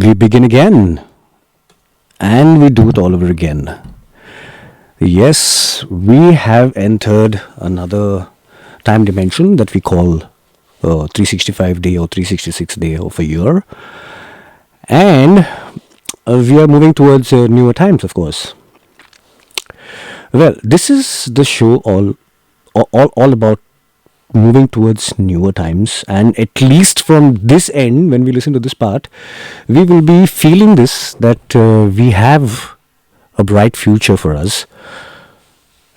we begin again, and we do it all over again. Yes, we have entered another time dimension that we call 365 day or 366 day of a year, and we are moving towards newer times, of course. Well, this is the show all about moving towards newer times, and at least from this end, when we listen to this part, we will be feeling this, that we have a bright future for us,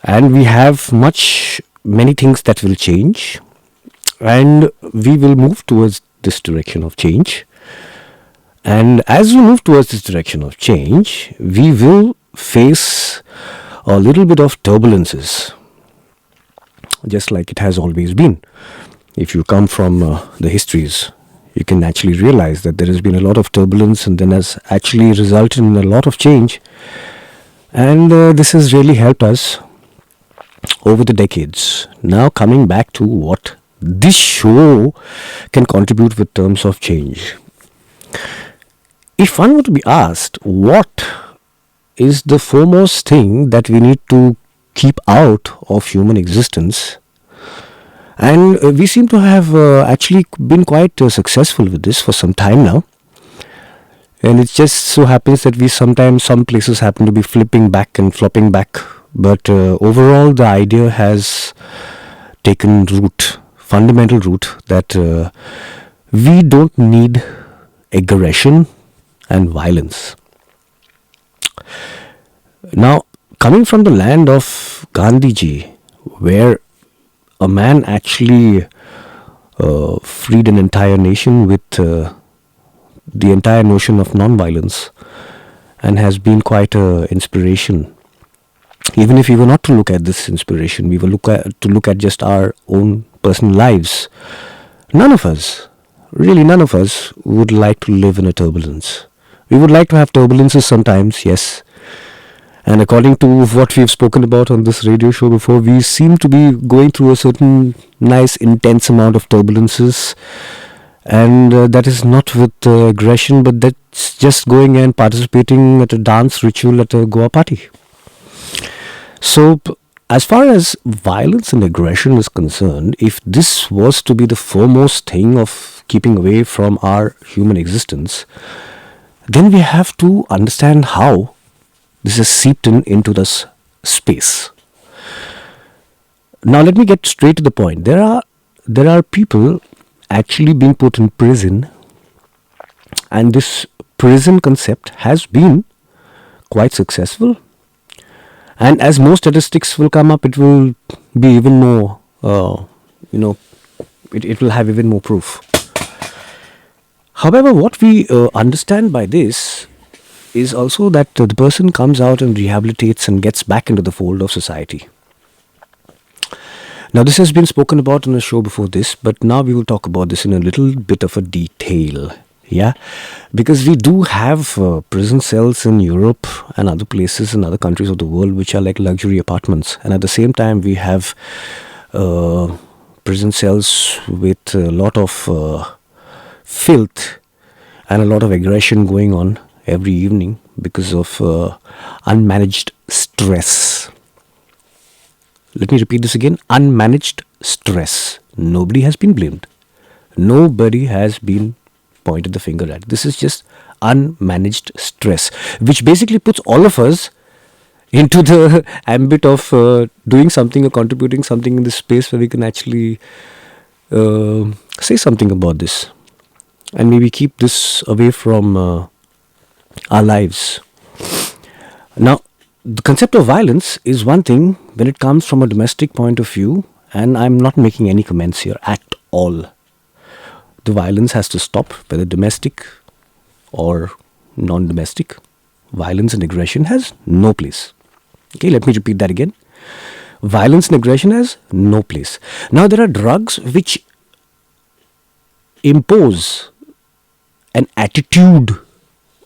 and we have many things that will change, and we will move towards this direction of change. And as we move towards this direction of change, we will face a little bit of turbulences, just like it has always been. If you come from the histories, you can actually realize that there has been a lot of turbulence, and then has actually resulted in a lot of change. And this has really helped us over the decades. Now, coming back to what this show can contribute with terms of change. If one were to be asked, what is the foremost thing that we need to keep out of human existence, and we seem to have actually been quite successful with this for some time now, and it just so happens that some places happen to be flipping back and flopping back, but overall the idea has taken fundamental root, that we don't need aggression and violence. Now, coming from the land of Gandhiji, where a man actually freed an entire nation with the entire notion of non-violence, and has been quite an inspiration. Even if we were not to look at this inspiration, we were to look at just our own personal lives, none of us would like to live in a turbulence. We would like to have turbulences sometimes, yes. And according to what we've spoken about on this radio show before, we seem to be going through a certain nice, intense amount of turbulences. And that is not with aggression, but that's just going and participating at a dance ritual at a Goa party. So, as far as violence and aggression is concerned, if this was to be the foremost thing of keeping away from our human existence, then we have to understand how this is seeped into this space. Now, let me get straight to the point. There are people actually being put in prison, and this prison concept has been quite successful. And as more statistics will come up, it will be even more, it will have even more proof. However, what we understand by this is also that the person comes out and rehabilitates and gets back into the fold of society. Now, this has been spoken about in a show before this, but now we will talk about this in a little bit of a detail. Yeah, because we do have prison cells in Europe and other places in other countries of the world which are like luxury apartments, and at the same time we have prison cells with a lot of filth and a lot of aggression going on every evening because of unmanaged stress. Let me repeat this again. Unmanaged stress. Nobody has been blamed. Nobody has been pointed the finger at. This is just unmanaged stress, which basically puts all of us into the ambit of doing something or contributing something in this space where we can actually say something about this and maybe keep this away from our lives. Now, the concept of violence is one thing when it comes from a domestic point of view, and I'm not making any comments here at all. The violence has to stop, whether domestic or non-domestic. Violence and aggression has no place. Okay, let me repeat that again. Violence and aggression has no place. Now, there are drugs which impose an attitude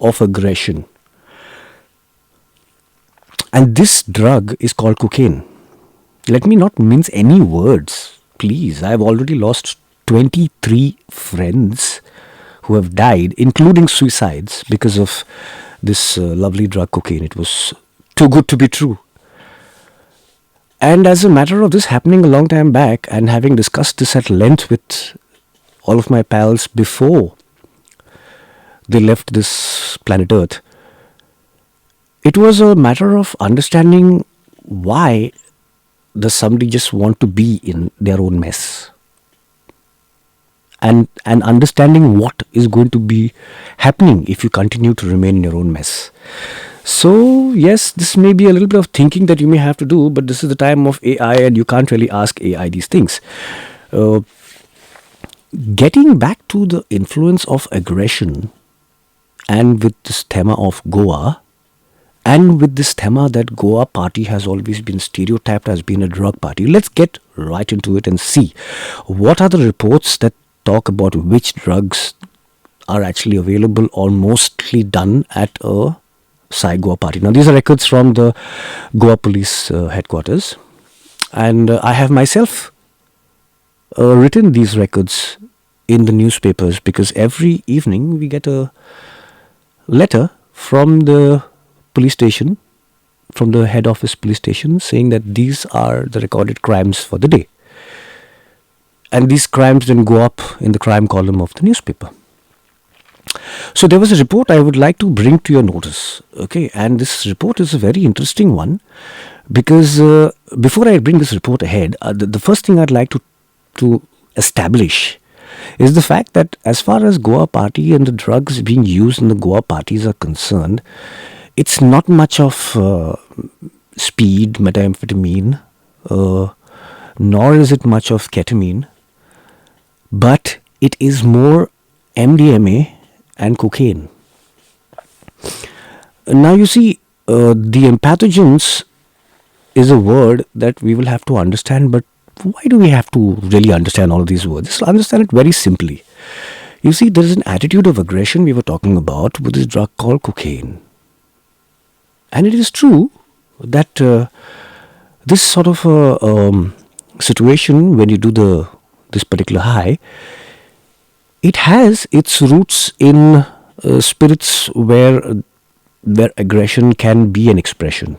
of aggression. And this drug is called cocaine. Let me not mince any words, please. I have already lost 23 friends who have died, including suicides, because of this lovely drug cocaine. It was too good to be true. And as a matter of this happening a long time back, and having discussed this at length with all of my pals before they left this planet Earth, it was a matter of understanding why does somebody just want to be in their own mess, and understanding what is going to be happening if you continue to remain in your own mess. So yes, this may be a little bit of thinking that you may have to do, but this is the time of AI and you can't really ask AI these things. Getting back to the influence of aggression, and with this thema of Goa, and with this thema that Goa party has always been stereotyped as being a drug party, let's get right into it and see what are the reports that talk about which drugs are actually available or mostly done at a Sai Goa party. Now these are records from the Goa police headquarters, and I have myself written these records in the newspapers, because every evening we get a letter from the police station, from the head office police station, saying that these are the recorded crimes for the day. And these crimes then go up in the crime column of the newspaper. So there was a report I would like to bring to your notice. Okay, and this report is a very interesting one, because before I bring this report ahead, the first thing I'd like to establish is the fact that as far as Goa party and the drugs being used in the Goa parties are concerned, it's not much of speed, methamphetamine, nor is it much of ketamine, but it is more MDMA and cocaine. Now you see, the empathogens is a word that we will have to understand, but why do we have to really understand all of these words? Just understand it very simply. You see, there is an attitude of aggression we were talking about with this drug called cocaine. And it is true that this sort of situation, when you do this particular high, it has its roots in spirits where aggression can be an expression.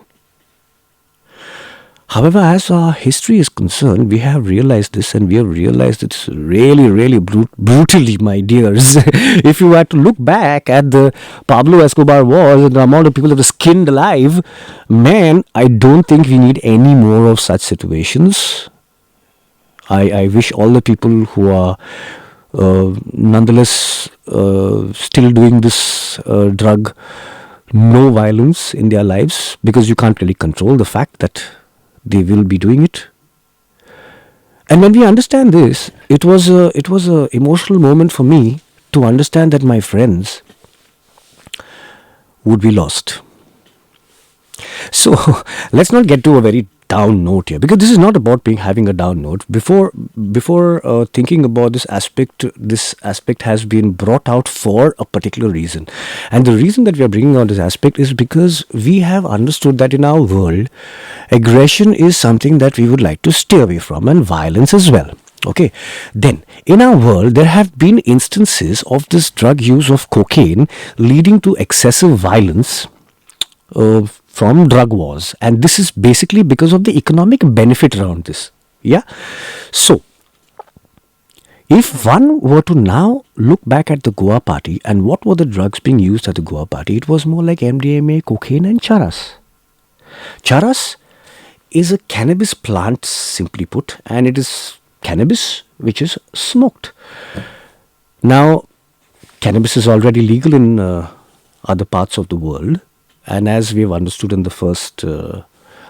However, as our history is concerned, we have realized this, and we have realized it's really, really brutally, my dears. If you had to look back at the Pablo Escobar wars and the amount of people that were skinned alive, man, I don't think we need any more of such situations. I wish all the people who are nonetheless still doing this drug no violence in their lives, because you can't really control the fact that they will be doing it. And when we understand this, it was a emotional moment for me to understand that my friends would be lost. So let's not get to a very down note here, because this is not about having a down note. Before thinking about this aspect has been brought out for a particular reason, and the reason that we are bringing out this aspect is because we have understood that in our world, aggression is something that we would like to stay away from, and violence as well. Okay, then in our world there have been instances of this drug use of cocaine leading to excessive violence from drug wars, and this is basically because of the economic benefit around this. Yeah, so if one were to now look back at the Goa party and what were the drugs being used at the Goa party, it was more like MDMA, cocaine and charas. Charas is a cannabis plant, simply put, and it is cannabis which is smoked. Now, cannabis is already legal in other parts of the world, and as we have understood in the first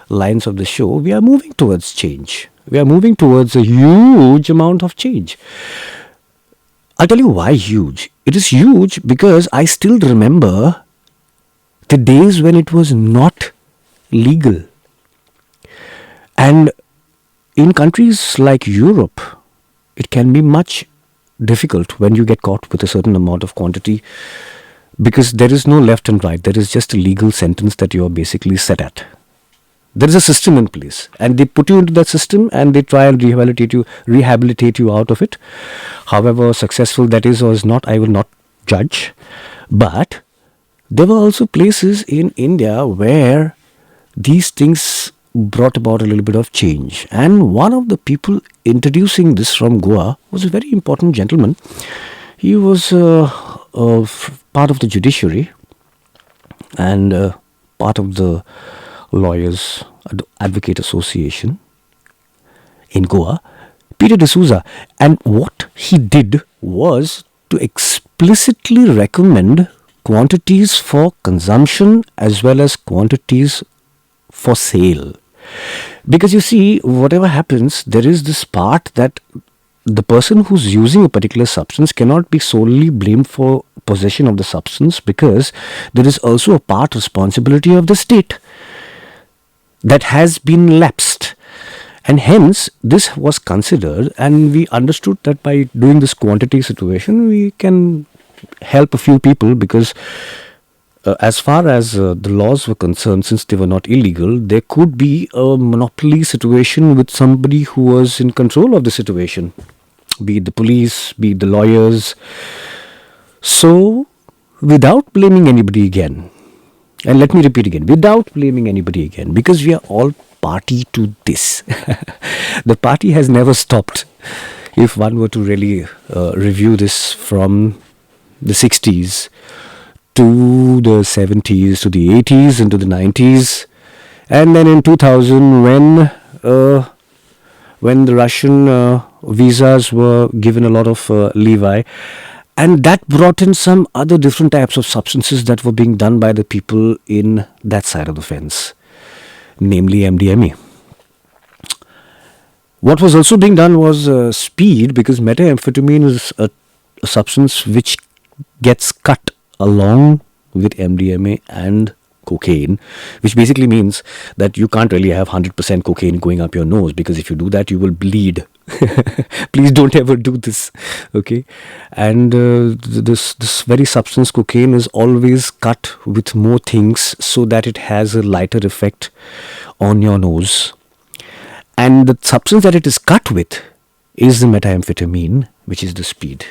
lines of the show, we are moving towards change. We are moving towards a huge amount of change. I'll tell you why huge. It is huge because I still remember the days when it was not legal. And in countries like Europe, it can be much difficult when you get caught with a certain amount of quantity, because there is no left and right. There is just a legal sentence that you are basically set at. There is a system in place, and they put you into that system and they try and rehabilitate you out of it. However successful that is or is not, I will not judge. But there were also places in India where these things brought about a little bit of change. And one of the people introducing this from Goa was a very important gentleman. He was part of the judiciary and part of the Lawyers Advocate Association in Goa, Peter D'Souza. And what he did was to explicitly recommend quantities for consumption as well as quantities for sale. Because you see, whatever happens, there is this part that the person who's using a particular substance cannot be solely blamed for possession of the substance, because there is also a part responsibility of the state that has been lapsed. And hence, this was considered, and we understood that by doing this quantity situation, we can help a few people, because as far as the laws were concerned, since they were not illegal, there could be a monopoly situation with somebody who was in control of the situation, be it the police, be it the lawyers. So, without blaming anybody again, and let me repeat again, without blaming anybody again, because we are all party to this. The party has never stopped. If one were to really review this from the 60s to the 70s, to the 80s, and to the 90s, and then in 2000 when the Russian visas were given a lot of leeway, and that brought in some other different types of substances that were being done by the people in that side of the fence, namely MDMA. What was also being done was speed, because methamphetamine is a substance which gets cut along with MDMA and cocaine, which basically means that you can't really have 100% cocaine going up your nose, because if you do that, you will bleed. Please don't ever do this, okay? And this very substance, cocaine, is always cut with more things so that it has a lighter effect on your nose. And the substance that it is cut with is the methamphetamine, which is the speed.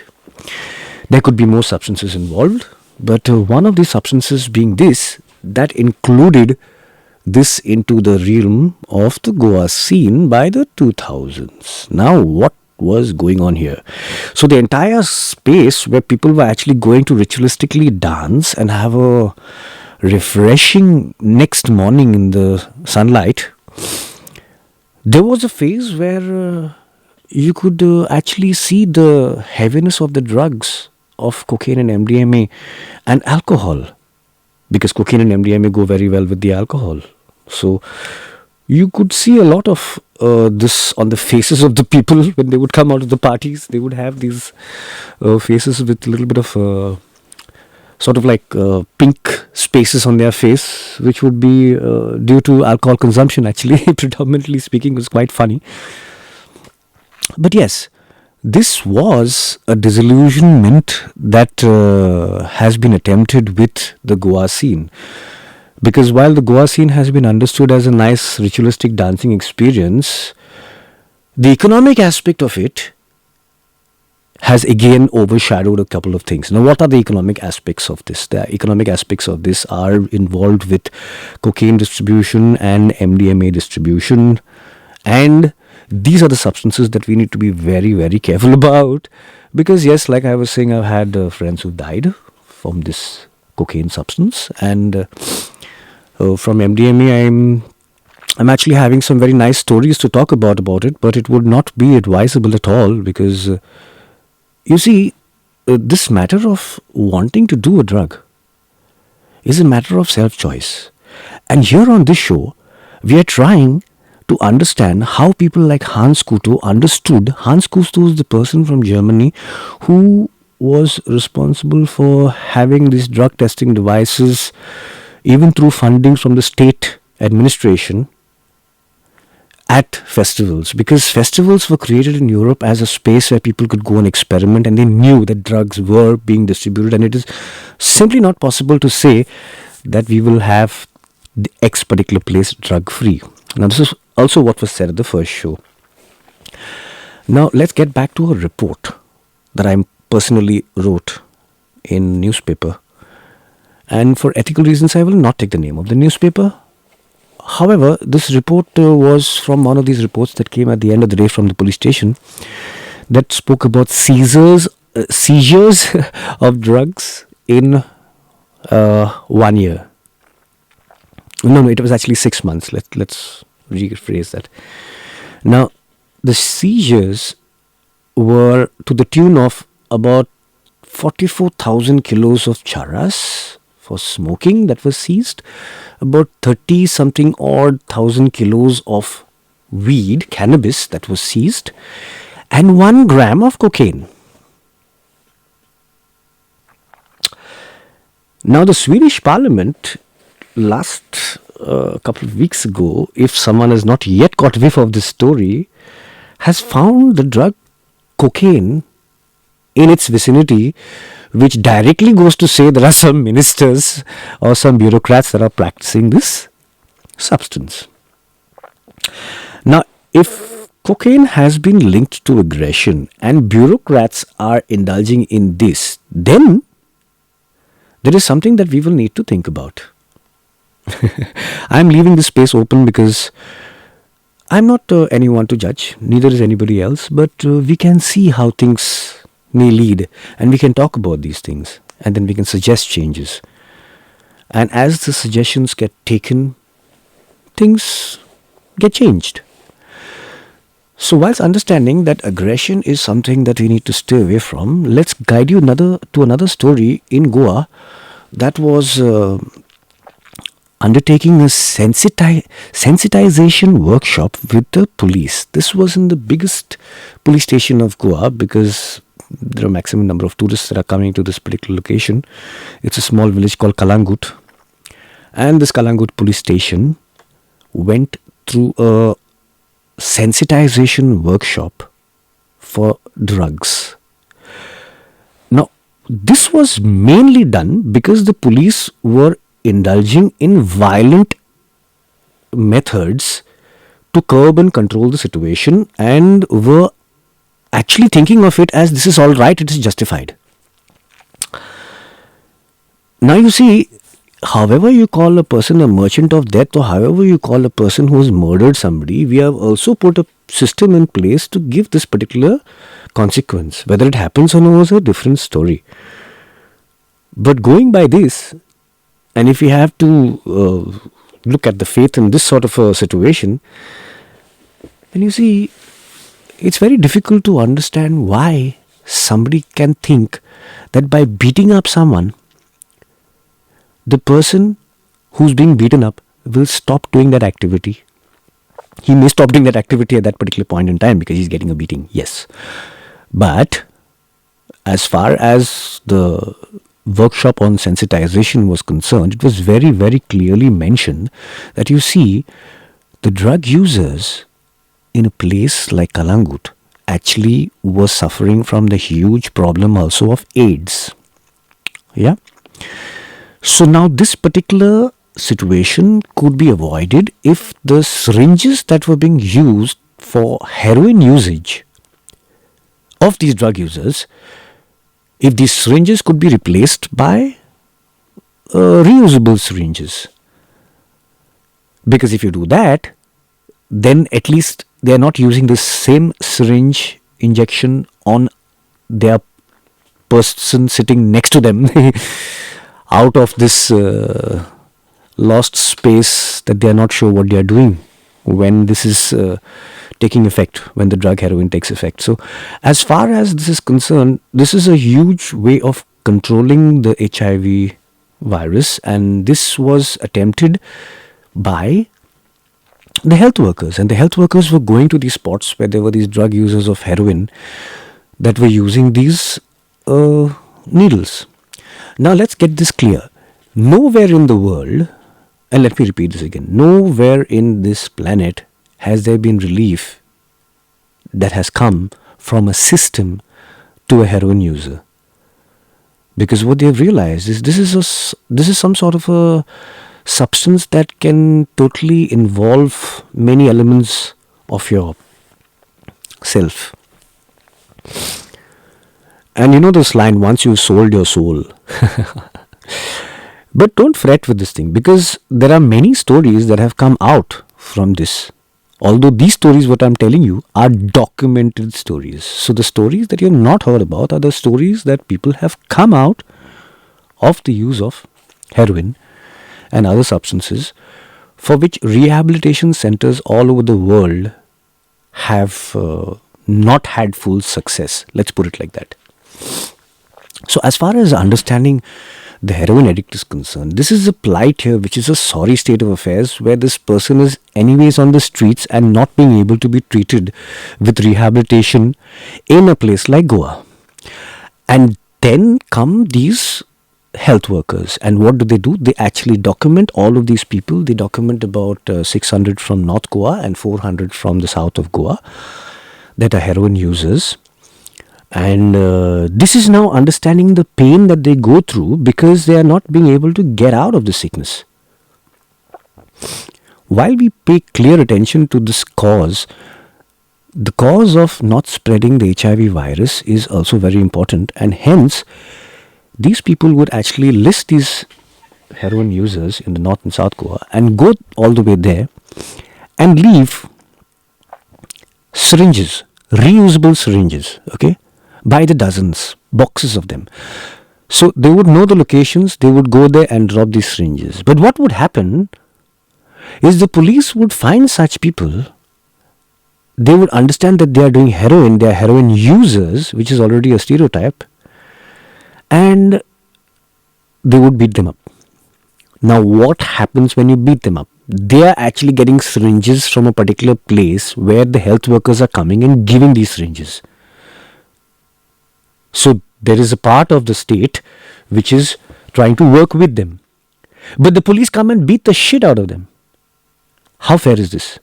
There could be more substances involved, but one of the substances being this, that included this into the realm of the Goa scene by the 2000s. Now, what was going on here? So the entire space where people were actually going to ritualistically dance and have a refreshing next morning in the sunlight, there was a phase where you could actually see the heaviness of the drugs of cocaine and MDMA and alcohol, because cocaine and MDMA go very well with the alcohol. So you could see a lot of this on the faces of the people when they would come out of the parties. They would have these faces with a little bit of sort of like pink spaces on their face, which would be due to alcohol consumption, actually. Predominantly speaking, it was quite funny. But yes, this was a disillusionment that has been attempted with the Goa scene. Because while the Goa scene has been understood as a nice ritualistic dancing experience, the economic aspect of it has again overshadowed a couple of things. Now, what are the economic aspects of this? The economic aspects of this are involved with cocaine distribution and MDMA distribution, and these are the substances that we need to be very, very careful about, because yes, like I was saying, I've had friends who died from this cocaine substance, and from MDMA I'm actually having some very nice stories to talk about it, but it would not be advisable at all, because you see, this matter of wanting to do a drug is a matter of self-choice. And here on this show, we are trying to understand how people like Hans Kuto understood. Hans Kuto is the person from Germany who was responsible for having these drug testing devices, even through funding from the state administration, at festivals, because festivals were created in Europe as a space where people could go and experiment, and they knew that drugs were being distributed, and it is simply not possible to say that we will have the X particular place drug free. Now, this is also what was said at the first show. Now, let's get back to a report that I personally wrote in newspaper. And for ethical reasons, I will not take the name of the newspaper. However, this report was from one of these reports that came at the end of the day from the police station that spoke about seizures of drugs in 1 year. No, it was actually 6 months. Let's rephrase that. Now, the seizures were to the tune of about 44,000 kilos of charas for smoking that was seized, about 30 something odd thousand kilos of weed, cannabis that was seized, and 1 gram of cocaine. Now, the Swedish Parliament last couple of weeks ago, if someone has not yet got whiff of this story, has found the drug cocaine in its vicinity, which directly goes to say there are some ministers or some bureaucrats that are practicing this substance. Now, if cocaine has been linked to aggression and bureaucrats are indulging in this, then there is something that we will need to think about. I am leaving this space open because I am not anyone to judge, neither is anybody else, but we can see how things may lead, and we can talk about these things, and then we can suggest changes. And as the suggestions get taken, things get changed. So whilst understanding that aggression is something that we need to stay away from, let's guide you to another story in Goa that was undertaking a sensitization workshop with the police. This was in the biggest police station of Goa because there are a maximum number of tourists that are coming to this particular location. It's a small village called Kalangut. And this Kalangut police station went through a sensitization workshop for drugs. Now, this was mainly done because the police were indulging in violent methods to curb and control the situation and were actually thinking of it as this is all right, it is justified. Now you see, however you call a person a merchant of death or however you call a person who has murdered somebody, we have also put a system in place to give this particular consequence. Whether it happens or not is a different story. But going by this, and if we have to look at the faith in this sort of a situation, then you see, it's very difficult to understand why somebody can think that by beating up someone, the person who's being beaten up will stop doing that activity. He may stop doing that activity at that particular point in time because he's getting a beating, yes. But as far as the workshop on sensitization was concerned, it was very, very clearly mentioned that you see, the drug users in a place like Kalangut actually was suffering from the huge problem also of AIDS. Yeah. So now this particular situation could be avoided if the syringes that were being used for heroin usage of these drug users, if these syringes could be replaced by reusable syringes. Because if you do that, then at least they are not using the same syringe injection on their person sitting next to them out of this lost space that they are not sure what they are doing when this is taking effect, when the drug heroin takes effect. So as far as this is concerned, this is a huge way of controlling the HIV virus, and this was attempted by the health workers, and the health workers were going to these spots where there were these drug users of heroin that were using these needles. Now let's get this clear. Nowhere in the world, and let me repeat this again, nowhere in this planet has there been relief that has come from a system to a heroin user. Because what they have realized is this is some sort of a substance that can totally involve many elements of your self. And you know this line, once you've sold your soul. But don't fret with this thing, because there are many stories that have come out from this. Although these stories, what I'm telling you, are documented stories. So the stories that you've not heard about are the stories that people have come out of the use of heroin and other substances, for which rehabilitation centers all over the world have not had full success. Let's put it like that. So as far as understanding the heroin addict is concerned, this is a plight here which is a sorry state of affairs, where this person is anyways on the streets and not being able to be treated with rehabilitation in a place like Goa. And then come these health workers, and what do? They actually document all of these people. They document about 600 from North Goa and 400 from the south of Goa that are heroin users. And this is now understanding the pain that they go through because they are not being able to get out of the sickness. While we pay clear attention to this cause, the cause of not spreading the HIV virus is also very important, and hence these people would actually list these heroin users in the North and South Goa and go all the way there and leave syringes, reusable syringes, okay, by the dozens, boxes of them. So they would know the locations, they would go there and drop these syringes. But what would happen is the police would find such people. They would understand that they are doing heroin, they are heroin users, which is already a stereotype, and they would beat them up. Now what happens when you beat them up? They are actually getting syringes from a particular place where the health workers are coming and giving these syringes. So there is a part of the state which is trying to work with them. But the police come and beat the shit out of them. How fair is this?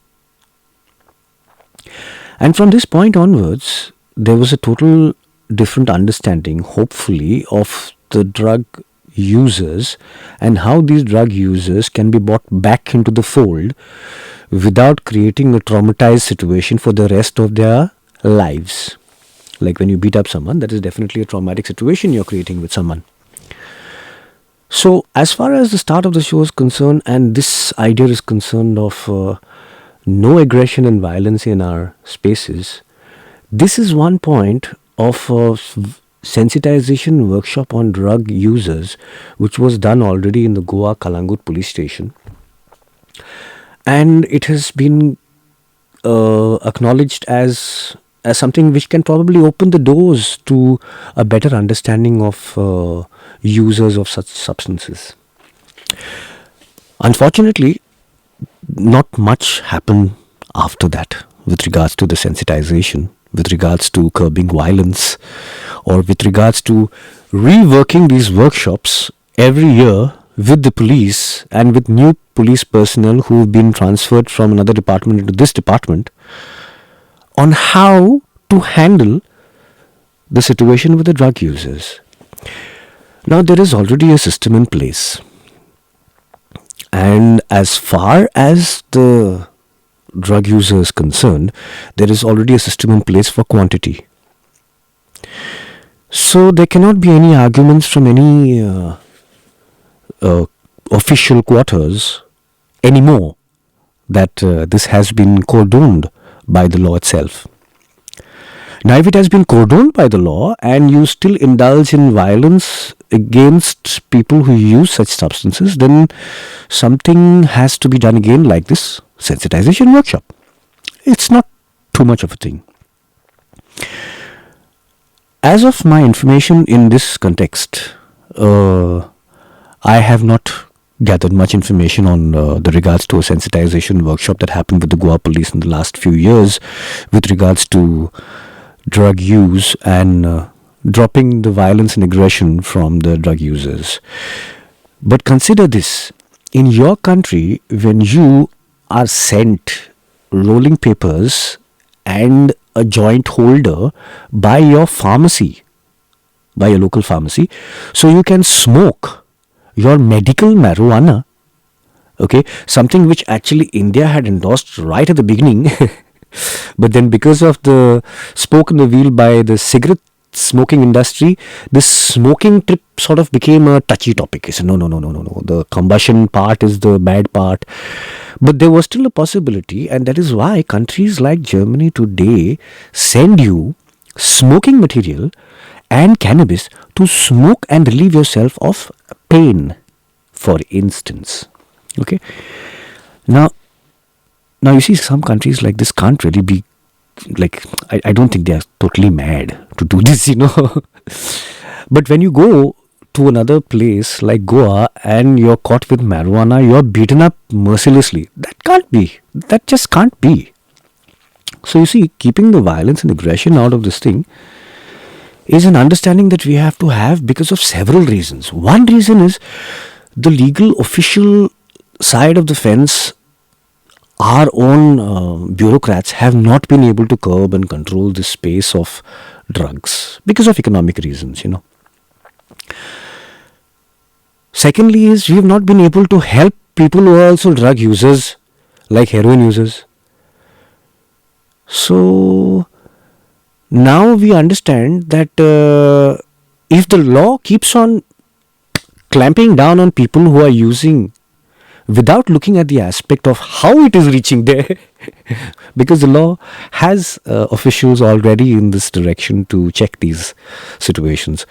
And from this point onwards, there was a total different understanding, hopefully, of the drug users and how these drug users can be brought back into the fold without creating a traumatized situation for the rest of their lives. Like when you beat up someone, that is definitely a traumatic situation you're creating with someone. So as far as the start of the show is concerned, and this idea is concerned of no aggression and violence in our spaces, this is one point of a sensitization workshop on drug users, which was done already in the Goa Kalangut police station. And it has been acknowledged as something which can probably open the doors to a better understanding of users of such substances. Unfortunately, not much happened after that with regards to the sensitization, with regards to curbing violence, or with regards to reworking these workshops every year with the police and with new police personnel who have been transferred from another department into this department on how to handle the situation with the drug users. Now there is already a system in place, and as far as the drug user is concerned, there is already a system in place for quantity. So there cannot be any arguments from any official quarters anymore that this has been cordoned by the law itself. Now if it has been cordoned by the law and you still indulge in violence against people who use such substances, then something has to be done again, like this sensitization workshop. It's not too much of a thing. As of my information in this context, I have not gathered much information on the regards to a sensitization workshop that happened with the Goa police in the last few years with regards to drug use and dropping the violence and aggression from the drug users. But consider this, in your country, when you are sent rolling papers and a joint holder by your pharmacy, by your local pharmacy, so you can smoke your medical marijuana, okay, something which actually India had endorsed right at the beginning, but then because of the spoke in the wheel by the cigarette smoking industry, this smoking trip sort of became a touchy topic. He said, no. The combustion part is the bad part. But there was still a possibility, and that is why countries like Germany today send you smoking material and cannabis to smoke and relieve yourself of pain, for instance. Okay. Now you see, some countries like this can't really be like, I don't think they are totally mad to do this, But when you go to another place like Goa and you're caught with marijuana, you're beaten up mercilessly. That can't be. That just can't be. So you see, keeping the violence and aggression out of this thing is an understanding that we have to have because of several reasons. One reason is the legal official side of the fence. Our own bureaucrats have not been able to curb and control the space of drugs because of economic reasons, Secondly is we have not been able to help people who are also drug users, like heroin users. So now we understand that if the law keeps on clamping down on people who are using without looking at the aspect of how it is reaching there, because the law has officials already in this direction to check these situations.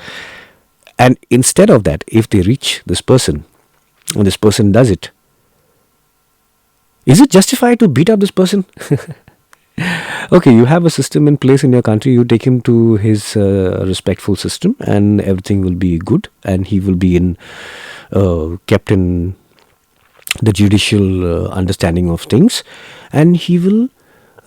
And instead of that, if they reach this person, and this person does it, is it justified to beat up this person? Okay, you have a system in place in your country, you take him to his respectful system and everything will be good, and he will be kept in the judicial understanding of things, and he will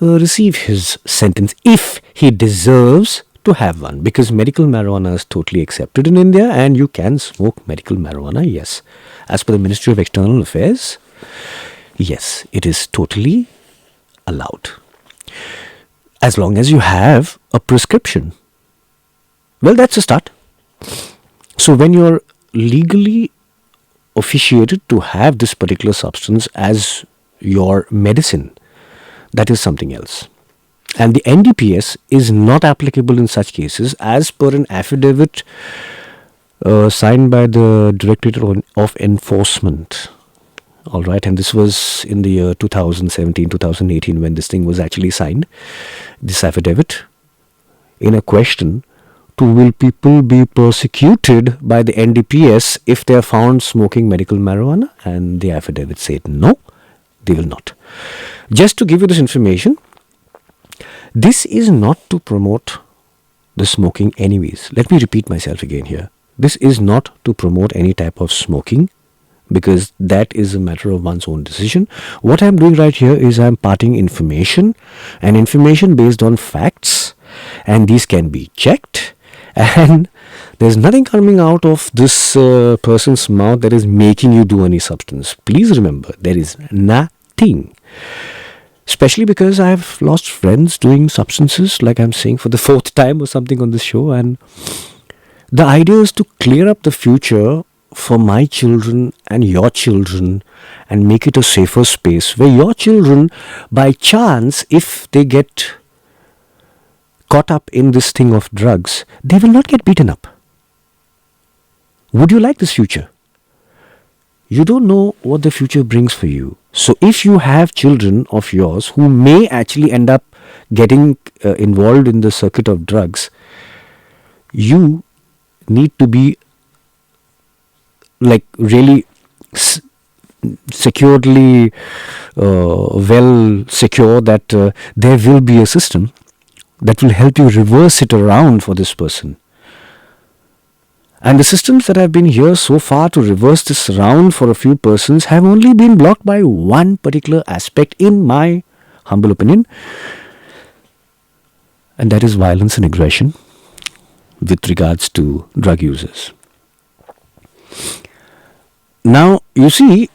receive his sentence if he deserves to have one, because medical marijuana is totally accepted in India and you can smoke medical marijuana, yes. As per the Ministry of External Affairs, yes, it is totally allowed. As long as you have a prescription. Well, that's a start. So when you're legally officiated to have this particular substance as your medicine, that is something else. And the NDPS is not applicable in such cases as per an affidavit signed by the Directorate of Enforcement. All right, and this was in the year 2017-2018 when this thing was actually signed, this affidavit, in a question to will people be persecuted by the NDPS if they are found smoking medical marijuana, and the affidavit said no, they will not. Just to give you this information, this is not to promote the smoking anyways. Let me repeat myself again here. This is not to promote any type of smoking, because that is a matter of one's own decision. What I'm doing right here is I'm imparting information, and information based on facts, and these can be checked, and there's nothing coming out of this person's mouth that is making you do any substance. Please remember, there is nothing. Especially because I've lost friends doing substances, like I'm saying for the 4th time or something on this show, and the idea is to clear up the future for my children and your children and make it a safer space where your children, by chance, if they get caught up in this thing of drugs, they will not get beaten up. Would you like this future? You don't know what the future brings for you. So if you have children of yours who may actually end up getting involved in the circuit of drugs, you need to be like really securely well secure that there will be a system that will help you reverse it around for this person. And the systems that have been here so far to reverse this around for a few persons have only been blocked by one particular aspect, in my humble opinion, and that is violence and aggression with regards to drug users. Now, you see,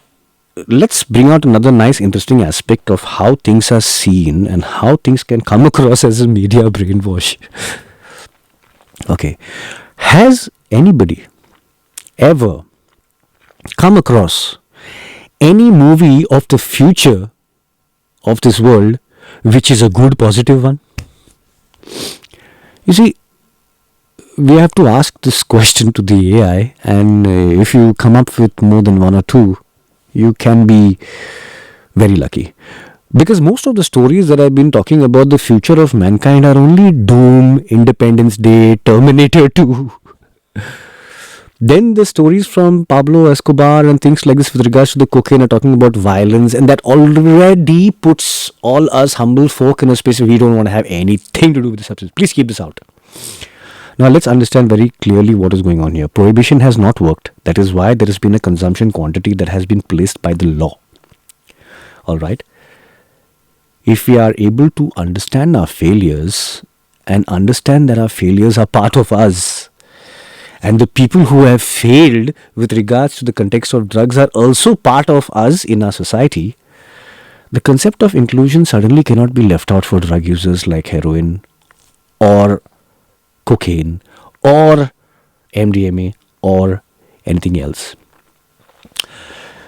let's bring out another nice interesting aspect of how things are seen and how things can come across as a media brainwash. Okay, has anybody ever come across any movie of the future of this world which is a good positive one? You see, we have to ask this question to the AI, and if you come up with more than one or two, you can be very lucky. Because most of the stories that I've been talking about the future of mankind are only Doom, Independence Day, Terminator 2. Then the stories from Pablo Escobar and things like this with regards to the cocaine are talking about violence, and that already puts all us humble folk in a space where we don't want to have anything to do with the substance. Please keep this out. Now let's understand very clearly what is going on here. Prohibition has not worked. That is why there has been a consumption quantity that has been placed by the law. Alright? If we are able to understand our failures and understand that our failures are part of us, and the people who have failed with regards to the context of drugs are also part of us in our society, the concept of inclusion suddenly cannot be left out for drug users like heroin or cocaine or MDMA or anything else.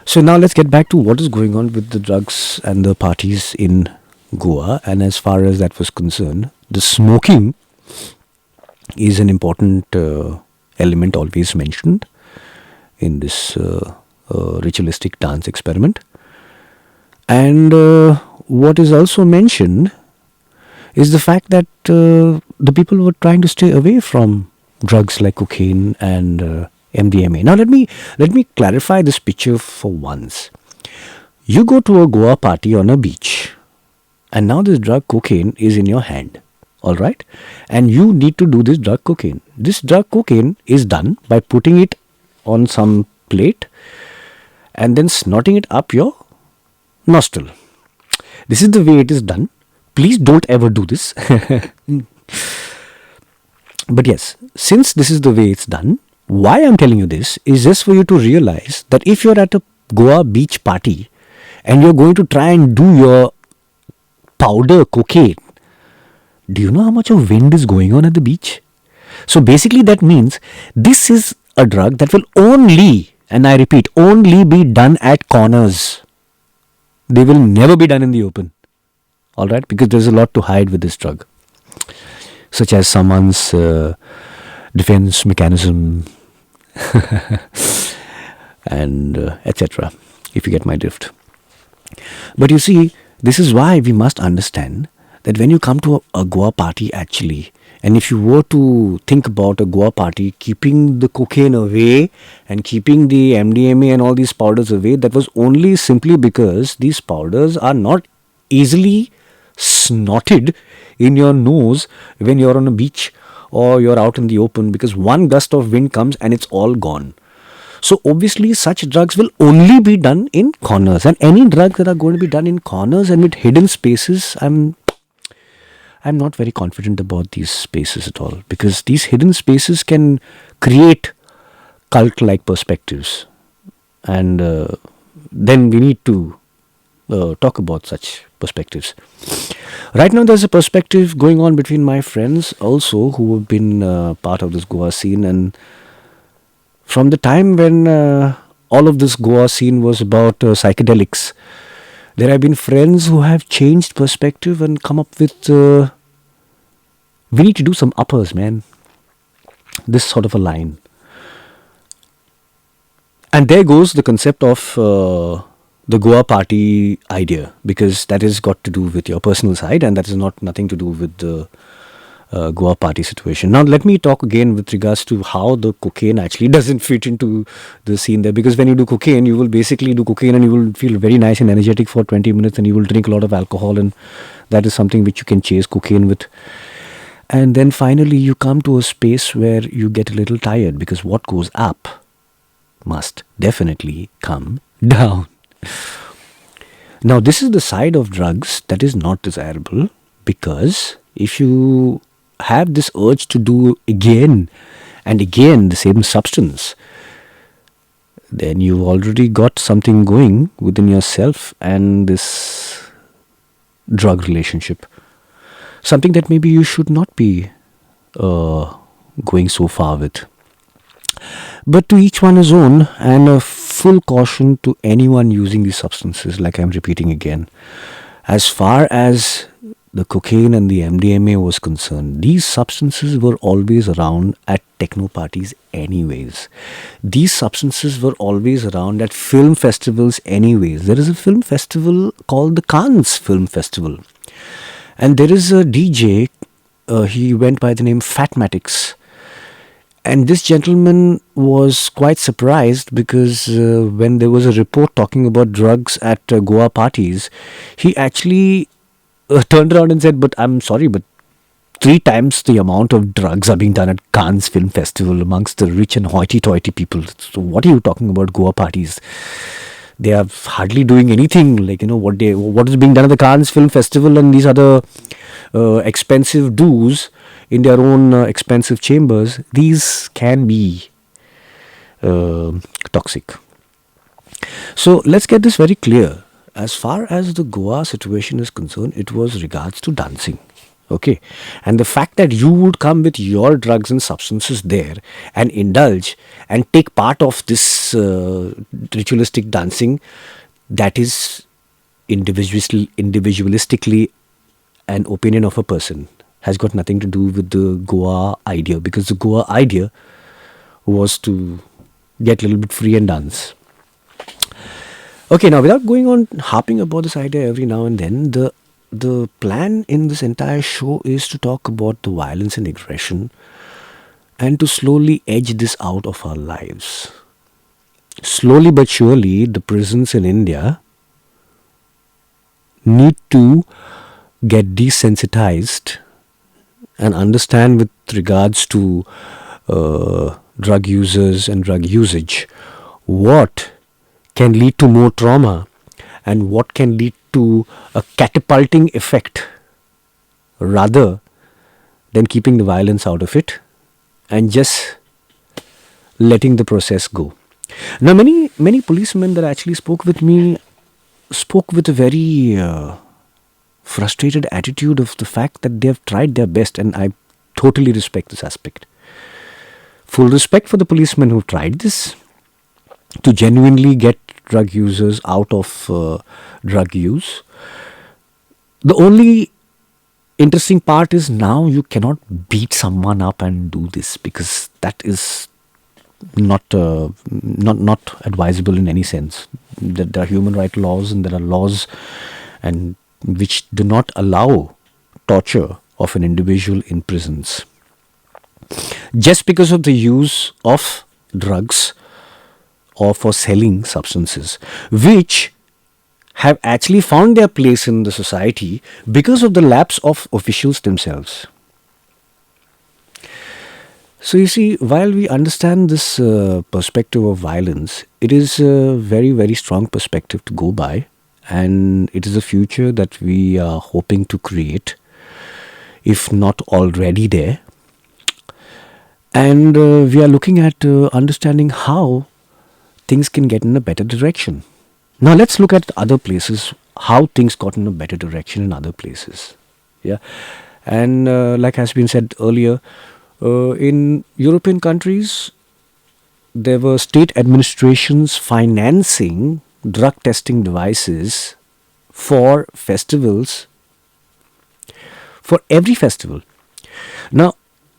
So now let's get back to what is going on with the drugs and the parties in Goa. And as far as that was concerned, the smoking is an important element always mentioned in this ritualistic dance experiment. And what is also mentioned is the fact that the people were trying to stay away from drugs like cocaine and MDMA. Now let me clarify this picture for once. You go to a Goa party on a beach, and now this drug cocaine is in your hand. Alright? And you need to do this drug cocaine. This drug cocaine is done by putting it on some plate and then snorting it up your nostril. This is the way it is done. Please don't ever do this. But yes, since this is the way it's done, why I'm telling you this is just for you to realize that if you're at a Goa beach party and you're going to try and do your powder cocaine, do you know how much of wind is going on at the beach? So basically that means this is a drug that will only, and I repeat, only be done at corners. They will never be done in the open. Alright? Because there's a lot to hide with this drug. Such as someone's defense mechanism and etc. If you get my drift. But you see, this is why we must understand that when you come to a Goa party actually, and if you were to think about a Goa party keeping the cocaine away and keeping the MDMA and all these powders away, that was only simply because these powders are not easily snorted in your nose when you're on a beach or you're out in the open, because one gust of wind comes and it's all gone. So obviously such drugs will only be done in corners, and any drugs that are going to be done in corners and with hidden spaces, I'm not very confident about these spaces at all, because these hidden spaces can create cult-like perspectives, and then we need to talk about such perspectives. Right now there's a perspective going on between my friends also who have been part of this Goa scene, and from the time when all of this Goa scene was about psychedelics, there have been friends who have changed perspective and come up with we need to do some uppers, man. This sort of a line. And there goes the concept of the Goa party idea, because that has got to do with your personal side and that is nothing to do with the Goa party situation. Now let me talk again with regards to how the cocaine actually doesn't fit into the scene there, because when you do cocaine, you will basically do cocaine and you will feel very nice and energetic for 20 minutes and you will drink a lot of alcohol, and that is something which you can chase cocaine with. And then finally you come to a space where you get a little tired, because what goes up must definitely come down. Now this is the side of drugs that is not desirable, because if you have this urge to do again and again the same substance, then you've already got something going within yourself and this drug relationship. Something that maybe you should not be going so far with. But to each one his own, and a full caution to anyone using these substances, like I'm repeating again. As far as the cocaine and the MDMA was concerned, these substances were always around at techno parties anyways. These substances were always around at film festivals anyways. There is a film festival called the Cannes Film Festival. And there is a DJ, he went by the name Fatmatics. And this gentleman was quite surprised because when there was a report talking about drugs at Goa parties, he actually turned around and said, "But I'm sorry, but 3 times the amount of drugs are being done at Cannes Film Festival amongst the rich and hoity-toity people. So what are you talking about Goa parties? They are hardly doing anything like, what is being done at the Cannes Film Festival, and these other expensive dues in their own expensive chambers. These can be toxic." So let's get this very clear. As far as the Goa situation is concerned, it was regards to dancing. Okay. And the fact that you would come with your drugs and substances there and indulge and take part of this ritualistic dancing, that is individualistically an opinion of a person. Has got nothing to do with the Goa idea, because the Goa idea was to get a little bit free and dance. Okay, now without going on harping about this idea every now and then, the plan in this entire show is to talk about the violence and aggression and to slowly edge this out of our lives. Slowly but surely, the prisons in India need to get desensitized and understand with regards to drug users and drug usage what can lead to more trauma and what can lead to a catapulting effect, rather than keeping the violence out of it and just letting the process go. Now, many policemen that actually spoke with me spoke with a very frustrated attitude of the fact that they have tried their best, and I totally respect this aspect. Full respect for the policemen who tried this to genuinely get drug users out of drug use. The only interesting part is now you cannot beat someone up and do this, because that is not advisable in any sense. There are human rights laws, and there are laws and which do not allow torture of an individual in prisons just because of the use of drugs or for selling substances, which have actually found their place in the society because of the lapse of officials themselves. So you see, while we understand this perspective of violence, it is a very, very strong perspective to go by, and it is a future that we are hoping to create, if not already there. And we are looking at understanding how things can get in a better direction. Now let's look at other places, how things got in a better direction in other places. Yeah, and like has been said earlier, in European countries, there were state administrations financing drug testing devices for festivals, for every festival. Now,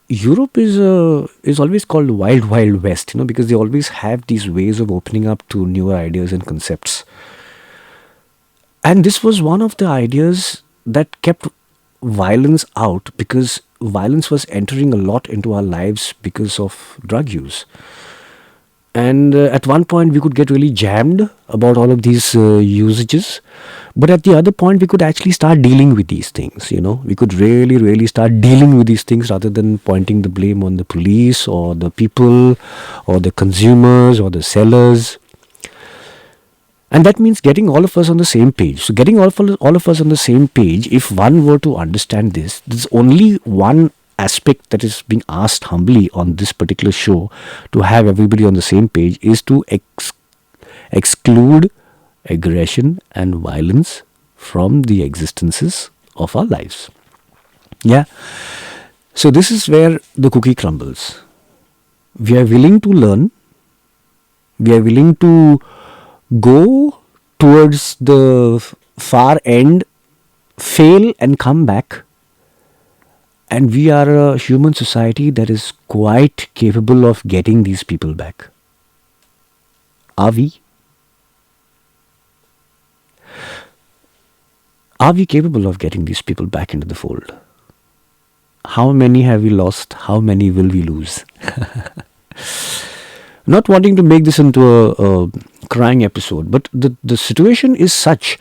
Europe is always called Wild Wild West, because they always have these ways of opening up to newer ideas and concepts. And this was one of the ideas that kept violence out, because violence was entering a lot into our lives because of drug use. And at one point we could get really jammed about all of these usages. But at the other point, we could actually start dealing with these things, We could really, really start dealing with these things rather than pointing the blame on the police or the people or the consumers or the sellers. And that means getting all of us on the same page. So getting all of us on the same page, if one were to understand this, there's only one aspect that is being asked humbly on this particular show to have everybody on the same page, is to exclude aggression and violence from the existences of our lives. Yeah. So this is where the cookie crumbles. We are willing to learn. We are willing to go towards the far end fail and come back. And we are a human society that is quite capable of getting these people back. Are we? Are we capable of getting these people back into the fold? How many have we lost? How many will we lose? Not wanting to make this into a crying episode, but the situation is such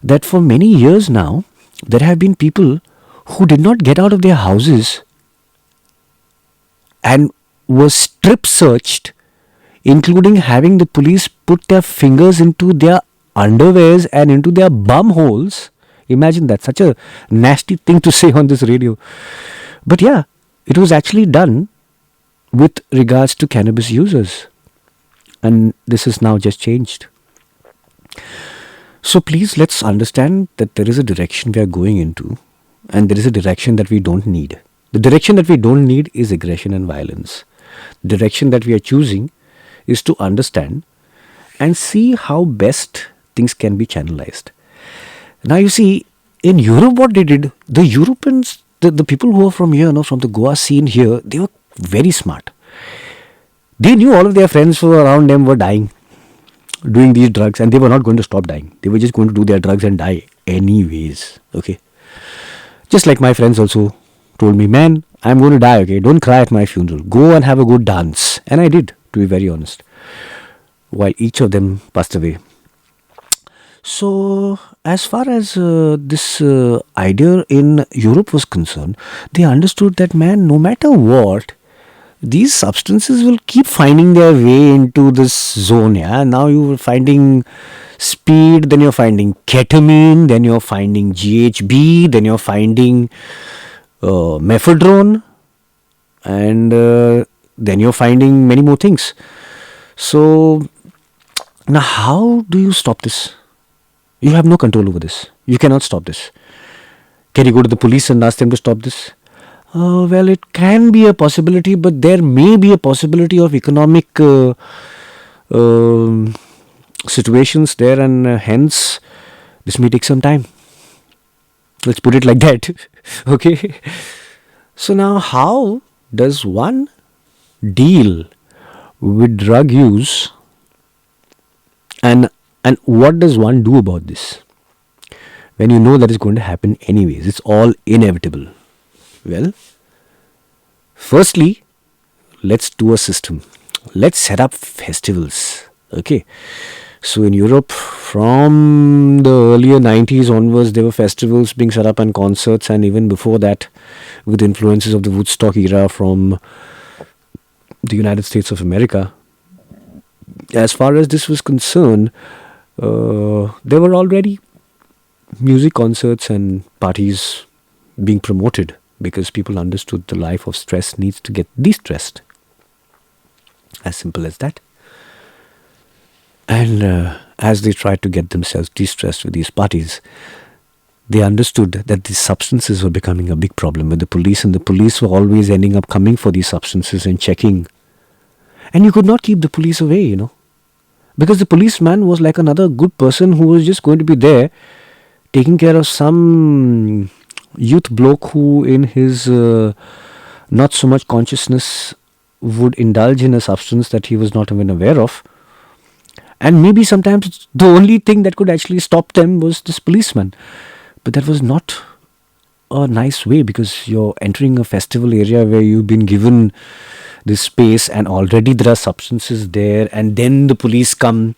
that for many years now, there have been people who did not get out of their houses and were strip searched, including having the police put their fingers into their underwears and into their bum holes. Imagine that, such a nasty thing to say on this radio. But yeah, it was actually done with regards to cannabis users. And this has now just changed. So please, let's understand that there is a direction we are going into, and there is a direction that we don't need. The direction that we don't need is aggression and violence. The direction that we are choosing is to understand and see how best things can be channelized. Now you see, in Europe what they did, the Europeans, the people who are from here, from the Goa scene here, they were very smart. They knew all of their friends who were around them were dying, doing these drugs, and they were not going to stop dying. They were just going to do their drugs and die anyways. Okay. Just like my friends also told me, man, I'm going to die, okay? Don't cry at my funeral. Go and have a good dance. And I did, to be very honest, while each of them passed away. So, as far as this idea in Europe was concerned, they understood that, man, no matter what, these substances will keep finding their way into this zone. Yeah, now you're finding speed, then you're finding ketamine, then you're finding GHB, then you're finding mephedrone, and then you're finding many more things. So, now how do you stop this? You have no control over this. You cannot stop this. Can you go to the police and ask them to stop this? Well, it can be a possibility, but there may be a possibility of economic situations there, and hence this may take some time. Let's put it like that. Okay. So now, how does one deal with drug use, and what does one do about this when you know that it's going to happen anyways? It's all inevitable. Well, firstly, let's do a system. Let's set up festivals. Okay. So in Europe, from the earlier 90s onwards, there were festivals being set up and concerts, and even before that, with influences of the Woodstock era from the United States of America. As far as this was concerned, there were already music concerts and parties being promoted, because people understood the life of stress needs to get de-stressed. As simple as that. And as they tried to get themselves de-stressed with these parties, they understood that these substances were becoming a big problem with the police, and the police were always ending up coming for these substances and checking. And you could not keep the police away, because the policeman was like another good person who was just going to be there taking care of some youth bloke who in his not so much consciousness would indulge in a substance that he was not even aware of. And maybe sometimes the only thing that could actually stop them was this policeman. But that was not a nice way, because you're entering a festival area where you've been given this space and already there are substances there, and then the police come.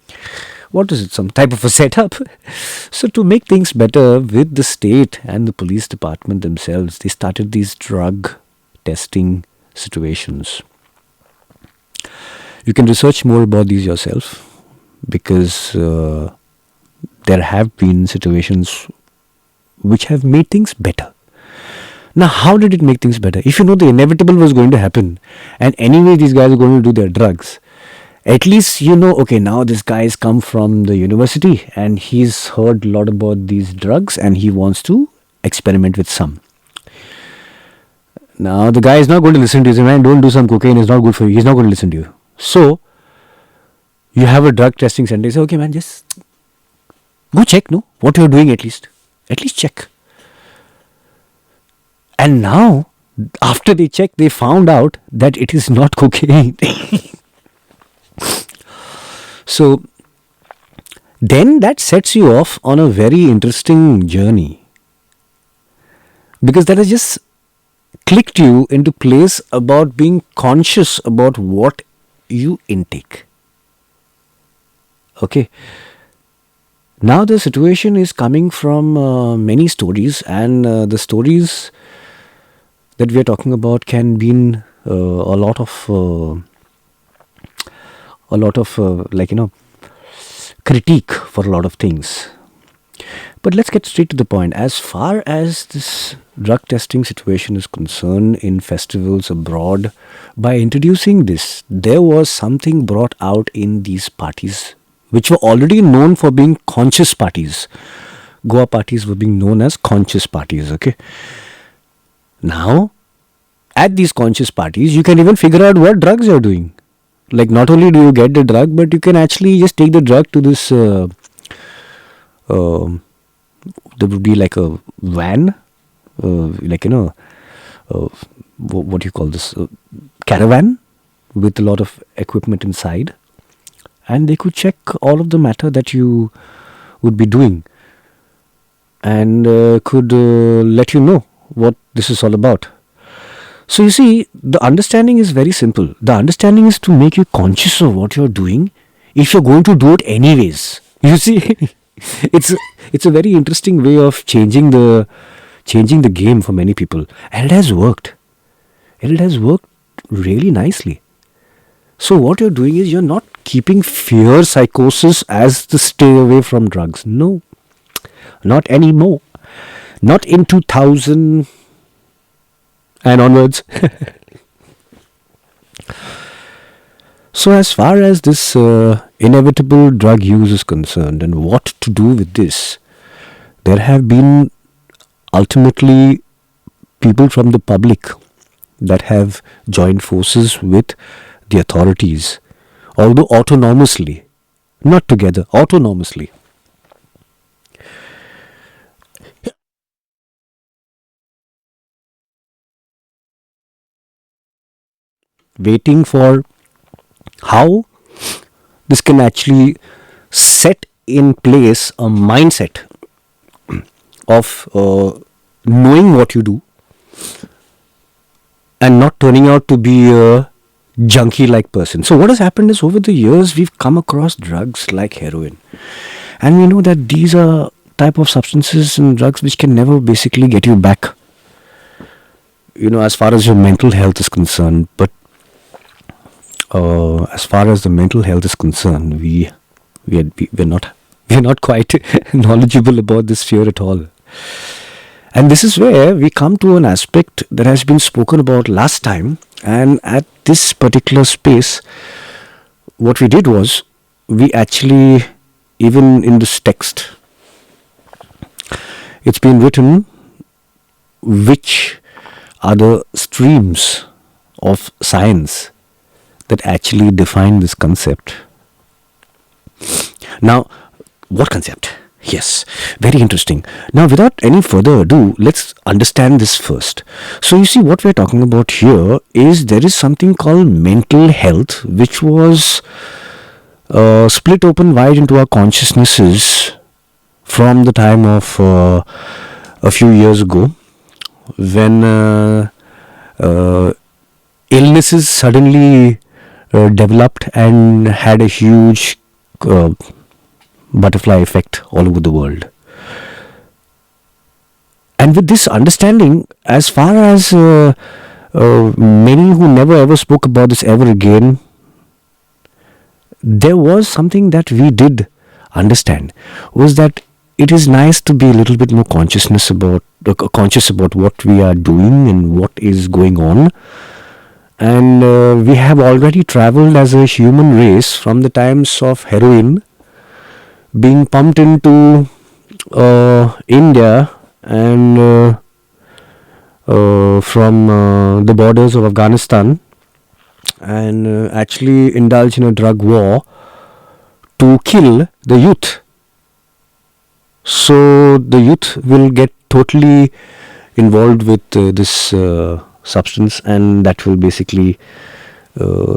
What is it? Some type of a setup? So to make things better with the state and the police department themselves, they started these drug testing situations. You can research more about these yourself, because there have been situations which have made things better. Now, how did it make things better? If you know the inevitable was going to happen, and anyway these guys are going to do their drugs, at least you know, okay, now this guy has come from the university and he's heard a lot about these drugs and he wants to experiment with some. Now, the guy is not going to listen to you. Say, man, don't do some cocaine, it's not good for you. He's not going to listen to you. So, you have a drug testing center. You say, okay, man, just go check, what you're doing at least. At least check. And now, after they checked, they found out that it is not cocaine. So then that sets you off on a very interesting journey, because that has just clicked you into place about being conscious about what you intake. Okay. Now the situation is coming from many stories, and the stories that we are talking about can be a lot of critique for a lot of things. But let's get straight to the point. As far as this drug testing situation is concerned in festivals abroad, by introducing this, there was something brought out in these parties, which were already known for being conscious parties. Goa parties were being known as conscious parties, okay? Now, at these conscious parties, you can even figure out what drugs you're doing. Like, not only do you get the drug, but you can actually just take the drug to this there would be like a van, what do you call this, caravan with a lot of equipment inside, and they could check all of the matter that you would be doing, and could let you know what this is all about. So you see, the understanding is very simple. The understanding is to make you conscious of what you're doing if you're going to do it anyways. You see, it's a very interesting way of changing the game for many people, and it has worked. And it has worked really nicely. So what you're doing is you're not keeping fear psychosis as the stay away from drugs. No, not anymore. Not in 2000 and onwards. So as far as this inevitable drug use is concerned and what to do with this, there have been ultimately people from the public that have joined forces with the authorities, although autonomously, not together, autonomously. Waiting for how this can actually set in place a mindset of knowing what you do and not turning out to be a junkie like person. So what has happened is, over the years we've come across drugs like heroin, and we know that these are type of substances and drugs which can never basically get you back, as far as your mental health is concerned. But as far as the mental health is concerned, we're not quite knowledgeable about this fear at all. And this is where we come to an aspect that has been spoken about last time. And at this particular space, what we did was, we actually, even in this text, it's been written which are the streams of science that actually define this concept. Now, what concept? Yes, very interesting. Now, without any further ado, let's understand this first. So, you see, what we're talking about here is there is something called mental health, which was split open wide into our consciousnesses from the time of a few years ago, when illnesses suddenly developed and had a huge butterfly effect all over the world. And with this understanding, as far as many who never ever spoke about this ever again, there was something that we did understand, was that it is nice to be a little bit more conscious about what we are doing and what is going on. And we have already traveled as a human race from the times of heroin being pumped into India and from the borders of Afghanistan, and actually indulge in a drug war to kill the youth. So the youth will get totally involved with this substance, and that will basically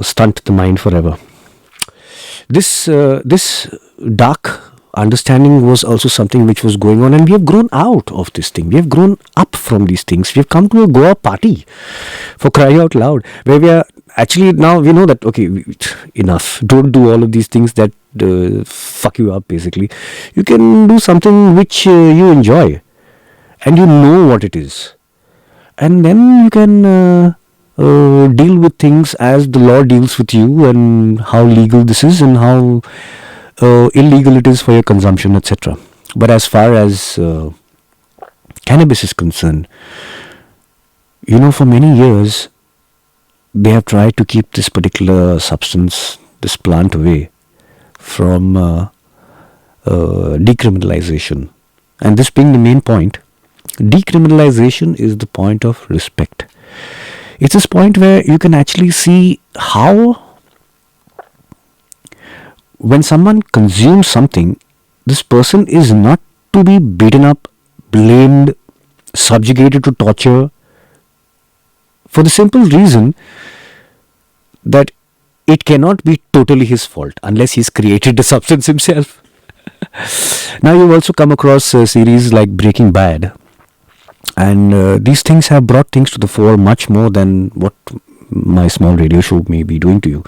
stunt the mind forever. This dark understanding was also something which was going on, and we have grown out of this thing. We have grown up from these things. We have come to a Goa party, for crying out loud, where we are actually, now we know that, okay, enough. Don't do all of these things that fuck you up, basically. You can do something which you enjoy, and you know what it is. And then you can deal with things as the law deals with you, and how legal this is, and how illegal it is for your consumption, etc. But as far as cannabis is concerned, for many years they have tried to keep this particular substance, this plant, away from decriminalisation. And this being the main point, decriminalisation is the point of respect. It's this point where you can actually see how, when someone consumes something, this person is not to be beaten up, blamed, subjugated to torture, for the simple reason that it cannot be totally his fault unless he's created the substance himself. Now, you've also come across a series like Breaking Bad, and these things have brought things to the fore much more than what my small radio show may be doing to you.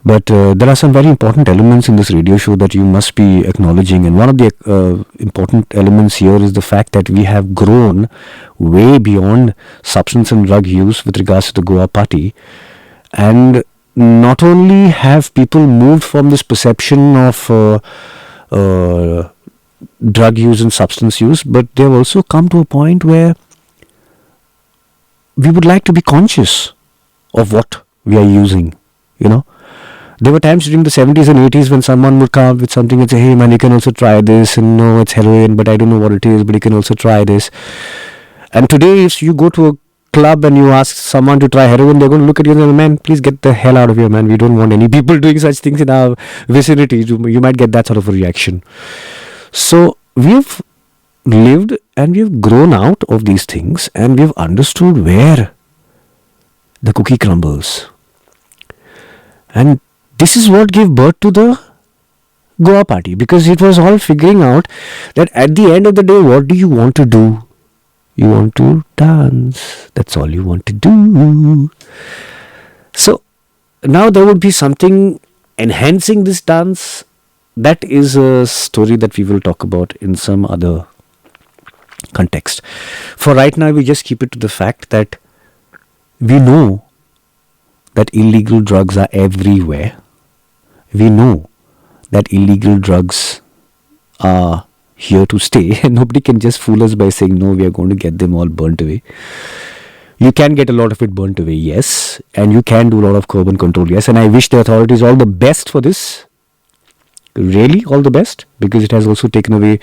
But there are some very important elements in this radio show that you must be acknowledging. And one of the important elements here is the fact that we have grown way beyond substance and drug use with regards to the Goa party. And not only have people moved from this perception of drug use and substance use, but they've also come to a point where we would like to be conscious of what we are using, There were times during the 70s and 80s when someone would come up with something and say, hey man, you can also try this, and no, it's heroin, but I don't know what it is, but you can also try this. And today, if you go to a club and you ask someone to try heroin, they're going to look at you and say, man, please get the hell out of here, man. We don't want any people doing such things in our vicinity. You might get that sort of a reaction. So we've lived and we've grown out of these things, and we've understood where the cookie crumbles. And this is what gave birth to the Goa party, because it was all figuring out that at the end of the day, what do you want to do? You want to dance. That's all you want to do. So now there would be something enhancing this dance. That is a story that we will talk about in some other context. For right now, we just keep it to the fact that we know that illegal drugs are everywhere. We know that illegal drugs are here to stay, and nobody can just fool us by saying, no, we are going to get them all burnt away. You can get a lot of it burnt away, yes, and you can do a lot of curb and control, yes, and I wish the authorities all the best for this. Really, all the best, because it has also taken away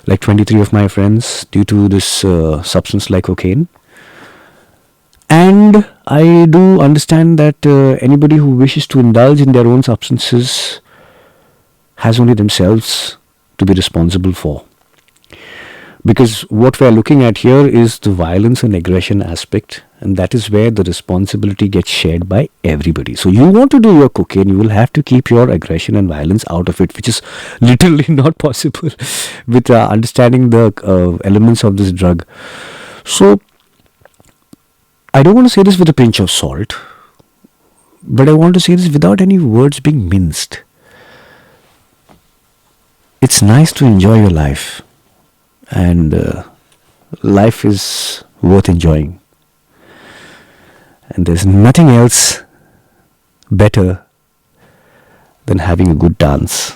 like 23 of my friends due to this substance like cocaine. And I do understand that anybody who wishes to indulge in their own substances has only themselves to be responsible for. Because what we are looking at here is the violence and aggression aspect, and that is where the responsibility gets shared by everybody. So you want to do your cocaine, you will have to keep your aggression and violence out of it, which is literally not possible with understanding the elements of this drug. So I don't want to say this with a pinch of salt, but I want to say this without any words being minced. It's nice to enjoy your life, and life is worth enjoying. And there's nothing else better than having a good dance.